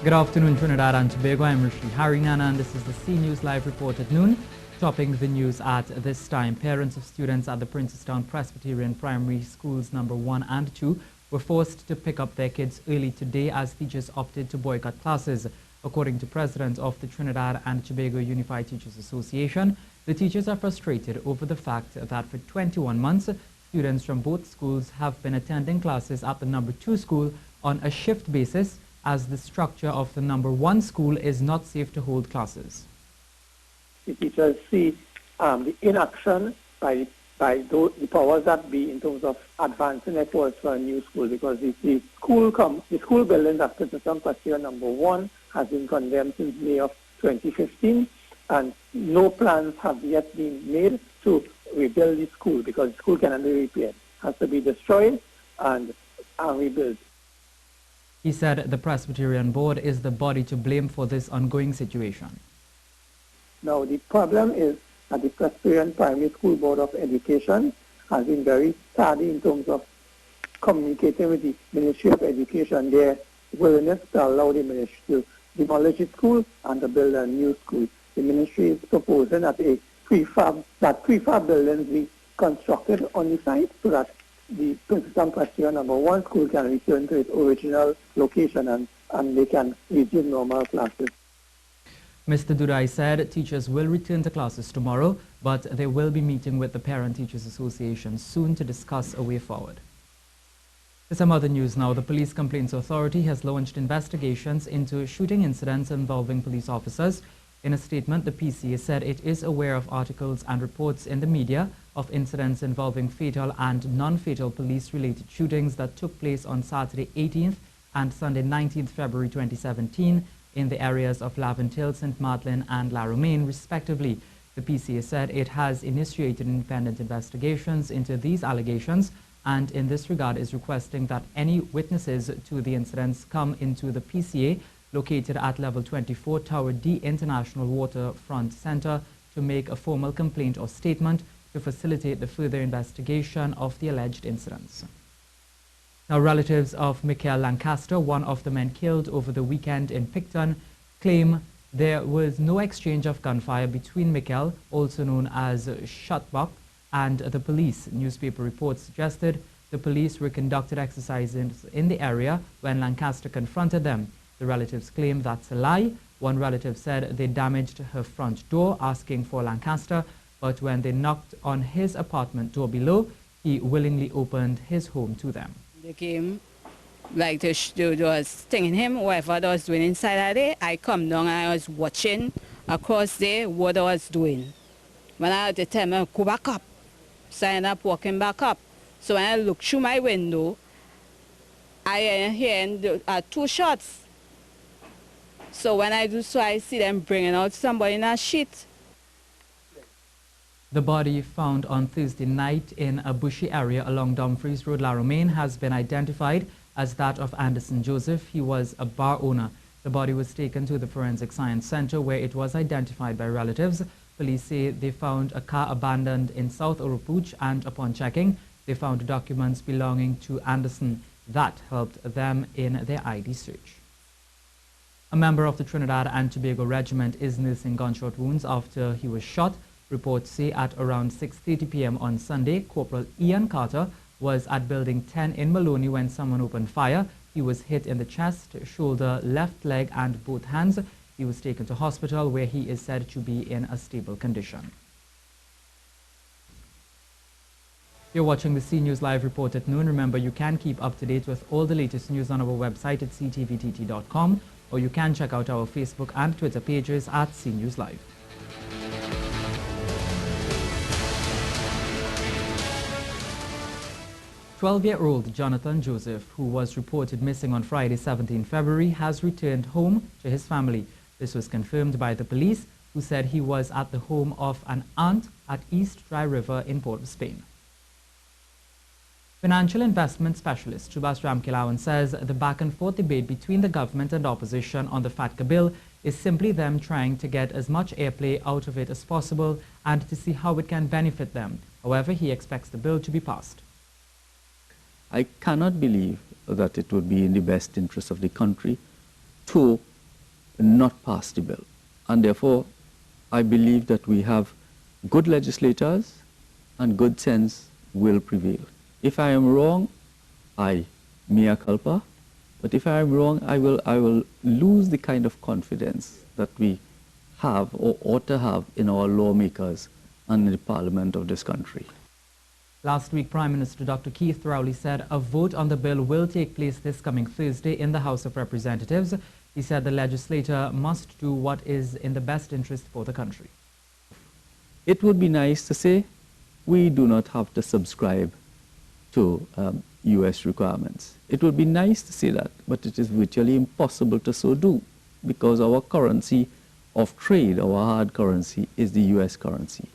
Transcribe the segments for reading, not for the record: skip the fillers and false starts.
Good afternoon, Trinidad and Tobago. I'm Rishi Harinana, and this is the C News Live Report at noon. Topping the news at this time, parents of students at the Princestown Presbyterian Primary Schools number 1 and 2 were forced to pick up their kids early today as teachers opted to boycott classes. According to President of the Trinidad and Tobago Unified Teachers Association, the teachers are frustrated over the fact that for 21 months, students from both schools have been attending classes at the number 2 school on a shift basis, as the structure of the number 1 school is not safe to hold classes. The teachers see the inaction by the powers that be in terms of advancing efforts for a new school, because the school building at Presbyterian Presbyterian number 1 has been condemned since May of 2015, and no plans have yet been made to rebuild the school, because the school cannot be repaired. It has to be destroyed and rebuilt. He said the Presbyterian Board is the body to blame for this ongoing situation. Now, the problem is that the Presbyterian Primary School Board of Education has been very tardy in terms of communicating with the Ministry of Education their willingness to allow the ministry to demolish the school and to build a new school. The ministry is proposing that prefab buildings be constructed on the site so that the Princestown Presbyterian number 1 school can return to its original location and they can resume normal classes. Mr. Durai said teachers will return to classes tomorrow, but they will be meeting with the Parent Teachers Association soon to discuss a way forward. To some other news now, the Police Complaints Authority has launched investigations into shooting incidents involving police officers. In a statement, the PCA said it is aware of articles and reports in the media of incidents involving fatal and non-fatal police-related shootings that took place on Saturday 18th and Sunday 19th February 2017 in the areas of Laventille, St. Martin and La Romaine, respectively. The PCA said it has initiated independent investigations into these allegations and in this regard is requesting that any witnesses to the incidents come into the PCA located at level 24 Tower D International Waterfront Center to make a formal complaint or statement to facilitate the further investigation of the alleged incidents. Now, relatives of Michael Lancaster, one of the men killed over the weekend in Picton, claim there was no exchange of gunfire between Michael, also known as Shutbuck, and the police. Newspaper reports suggested the police were conducting exercises in the area when Lancaster confronted them. The relatives claim that's a lie. One relative said they damaged her front door asking for Lancaster, but when they knocked on his apartment door below, he willingly opened his home to them. They came like they was stinging him, whatever they was doing inside there. I come down and I was watching across there what they was doing. When I had to tell them, go back up. So I ended up walking back up. So when I looked through my window, I hear 2 shots. So when I do so, I see them bringing out somebody in a sheet. The body found on Thursday night in a bushy area along Dumfries Road, La Romaine, has been identified as that of Anderson Joseph. He was a bar owner. The body was taken to the Forensic Science Center where it was identified by relatives. Police say they found a car abandoned in South Orapooch and upon checking, they found documents belonging to Anderson. That helped them in their ID search. A member of the Trinidad and Tobago Regiment is nursing gunshot wounds after he was shot. Reports say at around 6:30 p.m. on Sunday, Corporal Ian Carter was at Building 10 in Maloney when someone opened fire. He was hit in the chest, shoulder, left leg and both hands. He was taken to hospital where he is said to be in a stable condition. You're watching the C News Live Report at noon. Remember, you can keep up to date with all the latest news on our website at ctvtt.com, or you can check out our Facebook and Twitter pages at C News Live. "12-year-old Jonathan Joseph, who was reported missing on Friday, 17 February, has returned home to his family. This was confirmed by the police, who said he was at the home of an aunt at East Dry River in Port of Spain. Financial investment specialist Subhas Ramkilawan says the back-and-forth debate between the government and opposition on the FATCA bill is simply them trying to get as much airplay out of it as possible and to see how it can benefit them. However, he expects the bill to be passed. I cannot believe that it would be in the best interest of the country to not pass the bill. And therefore, I believe that we have good legislators and good sense will prevail. If I am wrong, I mea culpa, but if I am wrong, I will lose the kind of confidence that we have or ought to have in our lawmakers and in the parliament of this country. Last week, Prime Minister Dr. Keith Rowley said a vote on the bill will take place this coming Thursday in the House of Representatives. He said the legislator must do what is in the best interest for the country. It would be nice to say we do not have to subscribe to U.S. requirements. It would be nice to say that, but it is virtually impossible to so do because our currency of trade, our hard currency, is the U.S. currency.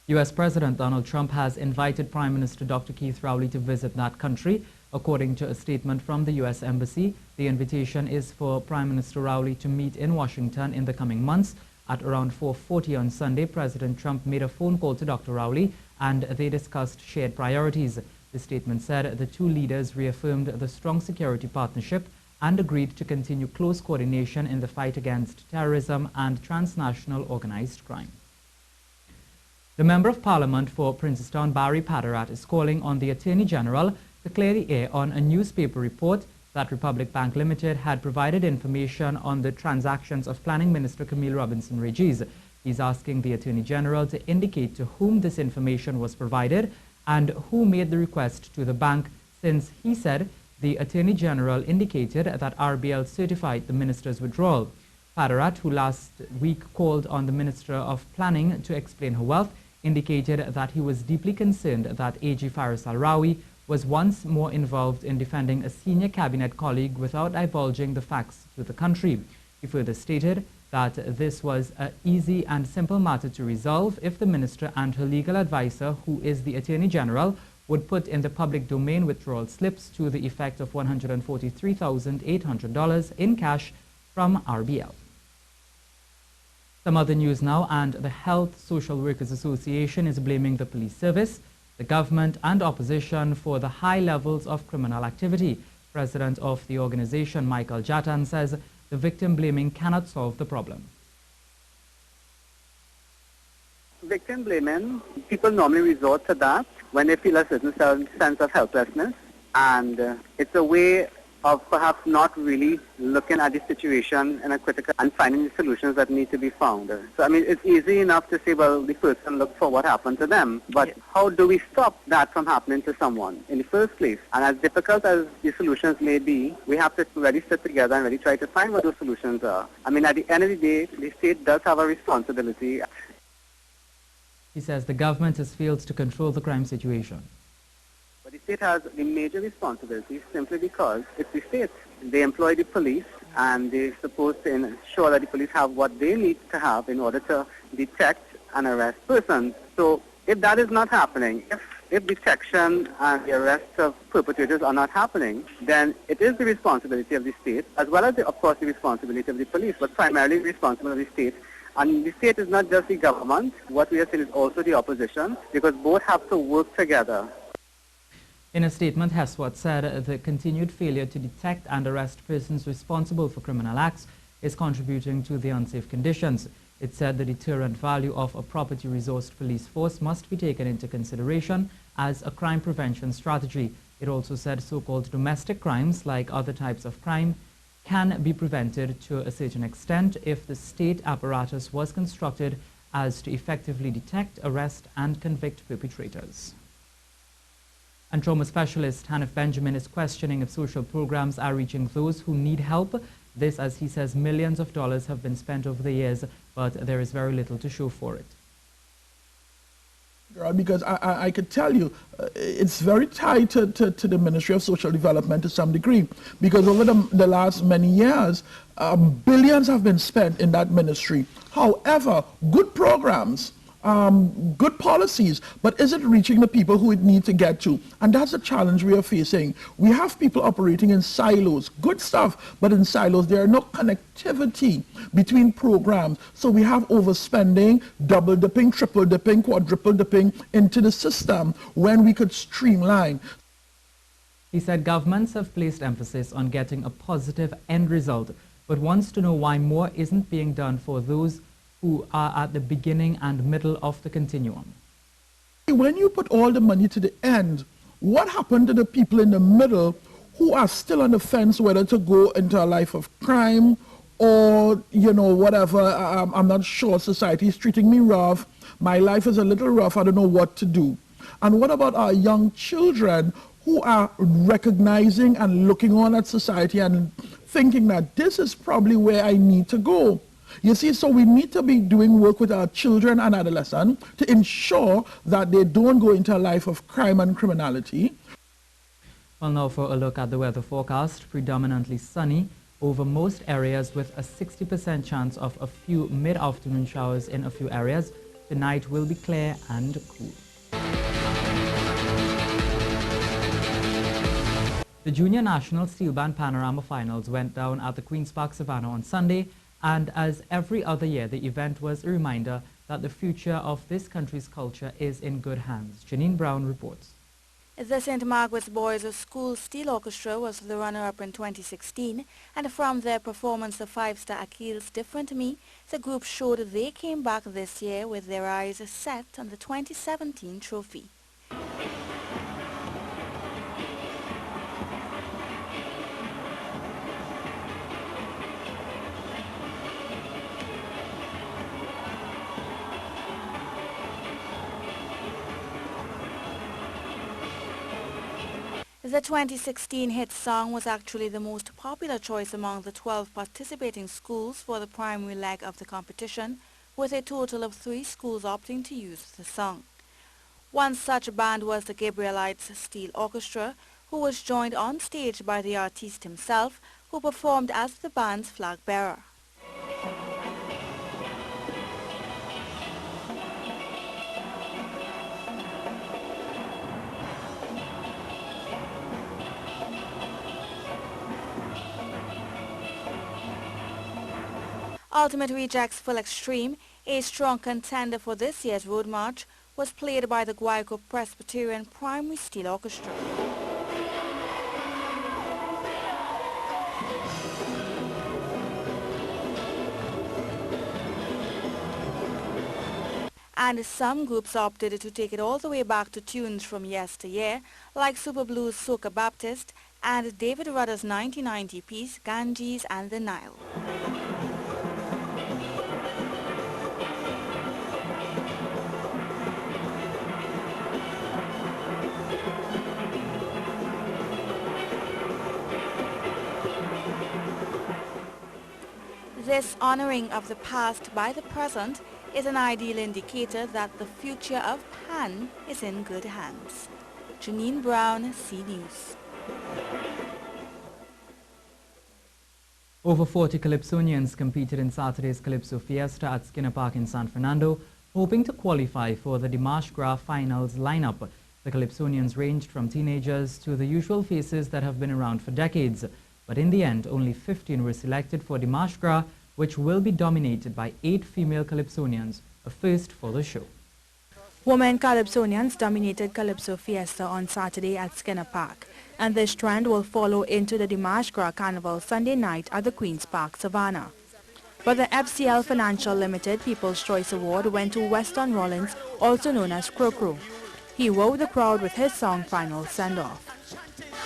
U.S. President Donald Trump has invited Prime Minister Dr. Keith Rowley to visit that country. According to a statement from the U.S. Embassy, the invitation is for Prime Minister Rowley to meet in Washington in the coming months. At around 4:40 on Sunday, President Trump made a phone call to Dr. Rowley and they discussed shared priorities. The statement said the two leaders reaffirmed the strong security partnership and agreed to continue close coordination in the fight against terrorism and transnational organized crime. The Member of Parliament for Princestown, Barry Paderat, is calling on the Attorney General to clear the air on a newspaper report that Republic Bank Limited had provided information on the transactions of Planning Minister Camille Robinson Regis. He's asking the Attorney General to indicate to whom this information was provided and who made the request to the bank, since he said the Attorney General indicated that RBL certified the minister's withdrawal. Paderat, who last week called on the Minister of Planning to explain her wealth, indicated that he was deeply concerned that AG Faris Al-Rawi was once more involved in defending a senior cabinet colleague without divulging the facts to the country. He further stated that this was an easy and simple matter to resolve if the minister and her legal advisor, who is the Attorney General, would put in the public domain withdrawal slips to the effect of $143,800 in cash from RBL. Some other news now, and the Health Social Workers Association is blaming the police service, the government and opposition for the high levels of criminal activity. President of the organization, Michael Jatan, says the victim blaming cannot solve the problem. Victim blaming, people normally resort to that when they feel a certain sense of helplessness, and it's a way of perhaps not really looking at the situation in a critical and finding the solutions that need to be found. So, I mean, it's easy enough to say, well, the person looked for what happened to them, but how do we stop that from happening to someone in the first place? And as difficult as the solutions may be, we have to really sit together and really try to find what those solutions are. I mean, at the end of the day, the state does have a responsibility. He says the government has failed to control the crime situation. But the state has the major responsibility simply because it's the state. They employ the police and they're supposed to ensure that the police have what they need to have in order to detect and arrest persons. So if that is not happening, if detection and the arrest of perpetrators are not happening, then it is the responsibility of the state, as well as, of course, the responsibility of the police, but primarily the responsibility of the state. And the state is not just the government. What we are saying is also the opposition, because both have to work together. In a statement, Heswat said the continued failure to detect and arrest persons responsible for criminal acts is contributing to the unsafe conditions. It said the deterrent value of a property-resourced police force must be taken into consideration as a crime prevention strategy. It also said so-called domestic crimes, like other types of crime, can be prevented to a certain extent if the state apparatus was constructed as to effectively detect, arrest, and convict perpetrators. And trauma specialist Hanif Benjamin is questioning if social programs are reaching those who need help. This, as he says, millions of dollars have been spent over the years, but there is very little to show for it. Because I could tell you, it's very tied to the Ministry of Social Development to some degree, because over the last many years, billions have been spent in that ministry. However, good programs, good policies, but is it reaching the people who it needs to get to? And that's the challenge we are facing. We have people operating in silos, good stuff, but in silos there are no connectivity between programs. So we have overspending, double dipping, triple dipping, quadruple dipping into the system when we could streamline. He said governments have placed emphasis on getting a positive end result. but wants to know why more isn't being done for those who are at the beginning and middle of the continuum. When you put all the money to the end, what happened to the people in the middle who are still on the fence whether to go into a life of crime or, you know, whatever? I'm not sure, society is treating me rough, my life is a little rough, I don't know what to do. And what about our young children who are recognizing and looking on at society and thinking that this is probably where I need to go? You see, so we need to be doing work with our children and adolescents to ensure that they don't go into a life of crime and criminality. Well, now for a look at the weather forecast, predominantly sunny over most areas with a 60% chance of a few mid-afternoon showers in a few areas. The night will be clear and cool. The Junior National Steel Band Panorama Finals went down at the Queen's Park Savannah on Sunday, and as every other year, the event was a reminder that the future of this country's culture is in good hands. Janine Brown reports. The St. Margaret's Boys School Steel Orchestra was the runner-up in 2016, and from their performance of five-star Achilles' Different Me, the group showed they came back this year with their eyes set on the 2017 trophy. The 2016 hit song was actually the most popular choice among the 12 participating schools for the primary leg of the competition, with a total of 3 schools opting to use the song. One such band was the Gabrielites Steel Orchestra, who was joined on stage by the artiste himself, who performed as the band's flag bearer. Ultimate Rejects Full Extreme, a strong contender for this year's Road March, was played by the Guayco Presbyterian Primary Steel Orchestra. And some groups opted to take it all the way back to tunes from yesteryear, like Super Blues' Soca Baptist and David Rudder's 1990 piece, Ganges and the Nile. This honoring of the past by the present is an ideal indicator that the future of Pan is in good hands. Janine Brown, C News. Over 40 Calypsonians competed in Saturday's Calypso Fiesta at Skinner Park in San Fernando, hoping to qualify for the Dimanche Gras finals lineup. The Calypsonians ranged from teenagers to the usual faces that have been around for decades. But in the end, only 15 were selected for Dimanche Gras, which will be dominated by 8 female Calypsonians, a first for the show. Women Calypsonians dominated Calypso Fiesta on Saturday at Skinner Park, and this trend will follow into the Dimanche Gras Carnival Sunday night at the Queen's Park Savannah. But the FCL Financial Limited People's Choice Award went to Weston Rollins, also known as Crocro. He wowed the crowd with his song Final Send-Off.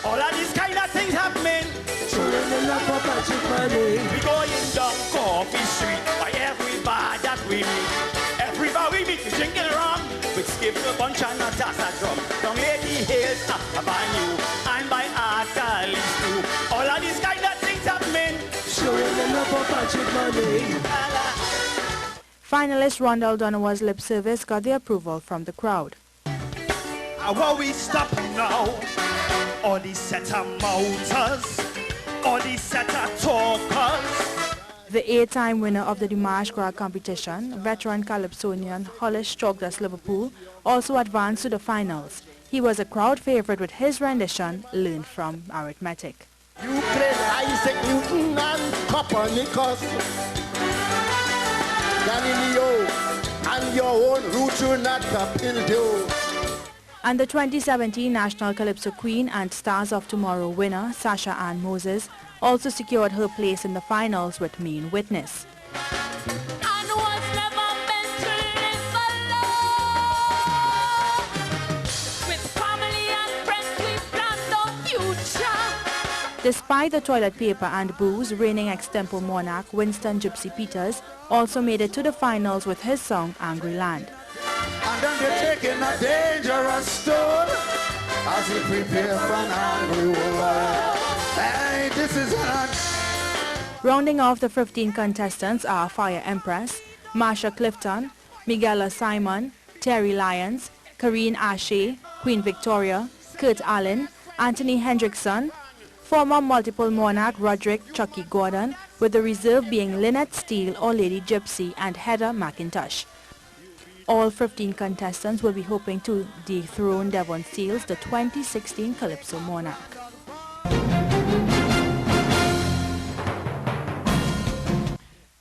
All of these kind of things happening. Children in the money. We going down Coffee Street by everybody that we meet. Everybody we meet, we drinking around. We skip a bunch and a dance a drum. Down Lady Hills, Avenue, and by Arcalis too. All of these kind of things happening. Children in the money. Finalist Rondell Donowa's lip service got the approval from the crowd. While we stop now, all these set of motors, all these set of talkers. The 8-time winner of the Dimanche Gras competition, veteran Calypsonian HOLLIS CHALKDUST Liverpool, also advanced to the finals. He was a crowd favorite with his rendition, Learned from Arithmetic. You play Isaac Newton and Copernicus, Galileo, and your own route to not Capildo. And the 2017 National Calypso Queen and Stars of Tomorrow winner, Sasha Ann Moses, also secured her place in the finals with Main Witness. Despite the toilet paper and booze, reigning extempo monarch Winston Gypsy Peters also made it to the finals with his song Angry Land. And then they're taking a dangerous stone as we prepare for an angry world. Hey, this is Rounding off the 15 contestants are Fire Empress, Marsha Clifton, Miguela Simon, Terry Lyons, Karine Ashe, Queen Victoria, Kurt Allen, Anthony Hendrickson, former multiple monarch Roderick Chucky Gordon, with the reserve being Lynette Steele or Lady Gypsy and Heather McIntosh. All 15 contestants will be hoping to dethrone Devon Steele's the 2016 Calypso monarch.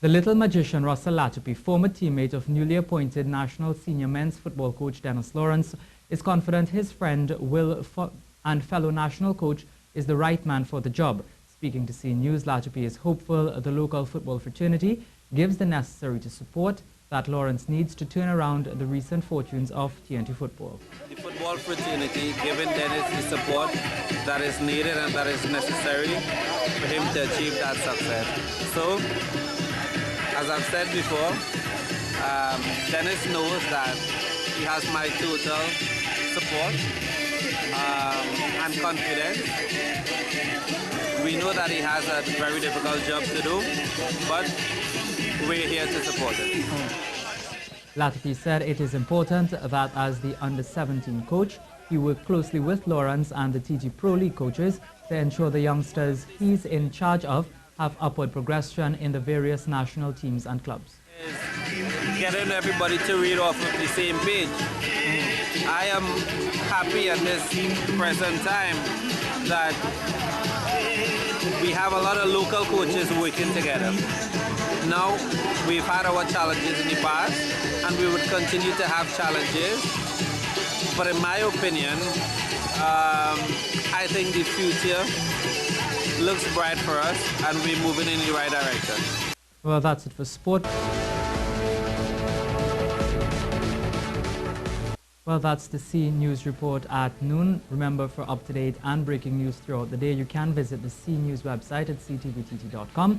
The little magician Russell Latapy, former teammate of newly appointed national senior men's football coach Dennis Lawrence, is confident his friend and fellow national coach is the right man for the job. Speaking to C News, Latapy is hopeful the local football fraternity gives the necessary support that Lawrence needs to turn around the recent fortunes of TNT football. The football fraternity giving Dennis the support that is needed and that is necessary for him to achieve that success. So, as I've said before, Dennis knows that he has my total support and confidence. We know that he has a very difficult job to do, but we're here to support him. Latapy said it is important that as the under-17 coach, he worked closely with Lawrence and the TG Pro League coaches to ensure the youngsters he's in charge of have upward progression in the various national teams and clubs. Getting everybody to read off of the same page. I am happy at this present time that we have a lot of local coaches working together. Now, we've had our challenges in the past, and we would continue to have challenges. But in my opinion, I think the future looks bright for us, and we're moving in the right direction. Well, that's it for sport. Well, that's the C News report at noon. Remember, for up-to-date and breaking news throughout the day, you can visit the C News website at ctvtt.com.